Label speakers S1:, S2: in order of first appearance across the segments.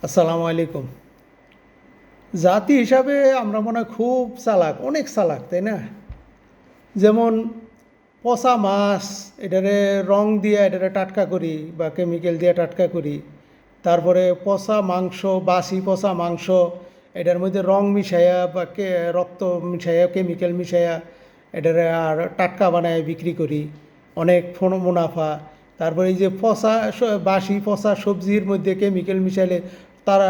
S1: আসসালামু আলাইকুম। জাতি হিসাবে আমরা মনে হয় খুব চালাক, অনেক চালাক, তাই না? যেমন পচা মাছ, এটারে রং দিয়ে এটারে টাটকা করি বা কেমিক্যাল দিয়ে টাটকা করি। তারপরে পচা মাংস, বাসি পচা মাংস, এটার মধ্যে রং মিশাইয়া বা রক্ত মিশাইয়া, কেমিক্যাল মিশাইয়া এটারে আর টাটকা বানায় বিক্রি করি, অনেক মুনাফা। তারপরে এই যে বাসি পচা সবজির মধ্যে কেমিক্যাল মিশাইলে তারা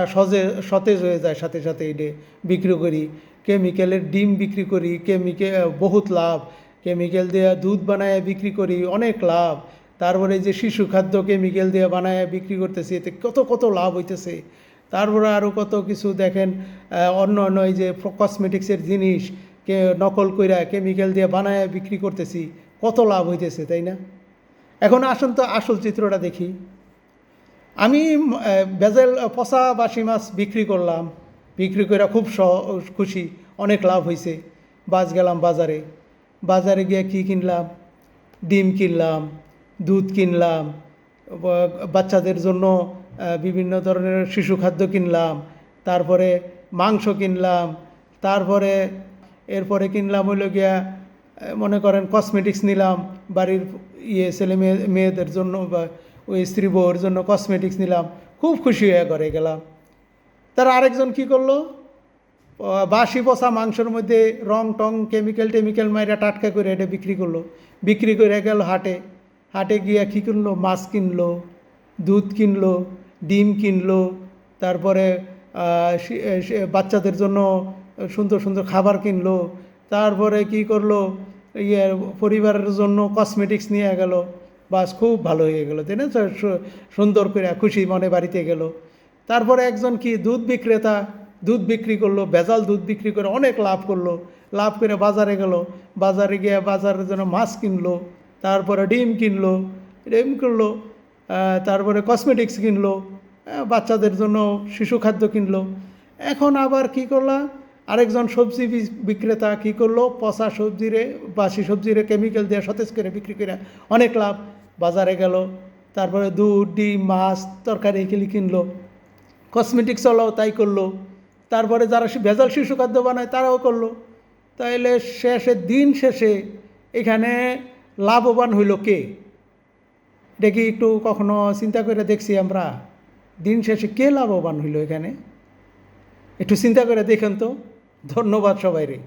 S1: সতেজ হয়ে যায়, সাথে সাথে এটা বিক্রি করি। কেমিক্যালের ডিম বিক্রি করি, বহুত লাভ। কেমিক্যাল দিয়ে দুধ বানায় বিক্রি করি, অনেক লাভ। তারপরে এই যে শিশু খাদ্য কেমিক্যাল দিয়ে বানায় বিক্রি করতেছি, এতে কত কত লাভ হইতেছে। তারপরে আরও কত কিছু দেখেন, অন্য অন্য এই যে কসমেটিক্সের জিনিস নকল কইরা কেমিক্যাল দিয়ে বানায় বিক্রি করতেছি, কত লাভ হইতেছে, তাই না? এখন আসুন তো আসল চিত্রটা দেখি। আমি ভেজাল পচা বাসি মাছ বিক্রি করলাম, বিক্রি করে খুব খুশি, অনেক লাভ হয়েছে। গেলাম বাজারে, বাজারে গিয়ে কী কিনলাম? ডিম কিনলাম, দুধ কিনলাম, বাচ্চাদের জন্য বিভিন্ন ধরনের শিশু খাদ্য কিনলাম, তারপরে মাংস কিনলাম, তারপরে এরপরে কিনলাম হইল গিয়া মনে করেন কসমেটিক্স নিলাম, বাড়ির ছেলে মেয়েদের জন্য বা ওই স্ত্রী বউর জন্য কসমেটিক্স নিলাম, খুব খুশি হয়ে ঘরে গেলাম। তার আরেকজন কি করলো? বাসি পচা মাংসের মধ্যে রং টং কেমিক্যাল মাইরা টাটকা করে এটা বিক্রি করলো, বিক্রি করে গেল হাটে। হাটে গিয়া কী কিনলো? মাছ কিনলো, দুধ কিনলো, ডিম কিনলো, তারপরে বাচ্চাদের জন্য সুন্দর সুন্দর খাবার কিনলো, তারপরে কি করলো? ইয়ে পরিবারের জন্য কসমেটিক্স নিয়ে গেল। বাস খুব ভালো হয়ে গেলো, তাই না? সুন্দর করে খুশি মনে বাড়িতে গেল। তারপরে একজন কি দুধ বিক্রেতা, দুধ বিক্রি করলো, ভেজাল দুধ বিক্রি করে অনেক লাভ করলো। লাভ করে বাজারে গেল, বাজারে গিয়ে বাজারের জন্য মাছ কিনলো, তারপরে ডিম কিনলো, তারপরে কসমেটিক্স কিনলো, বাচ্চাদের জন্য শিশু খাদ্য কিনলো। এখন আবার কি করলা? আরেকজন সবজি বিক্রেতা কি করলো? পচা সবজিরে, বাসি সবজিরে কেমিক্যাল দিয়ে সতেজ করে বিক্রি করে অনেক লাভ। বাজারে গেল, তারপরে দুধ, ডিম, মাছ, তরকারি এগুলি কিনলো। কসমেটিক্স ওলাও তাই করলো। তারপরে যারা ভেজাল শিশু খাদ্য বানায় তারাও করলো। তাইলে দিন শেষে এখানে লাভবান হইল কে? এটা কি একটু কখনো চিন্তা করে দেখছি আমরা? দিন শেষে কে লাভবান হইল এখানে? একটু চিন্তা করে দেখেন তো। ধন্যবাদ সবাইরে।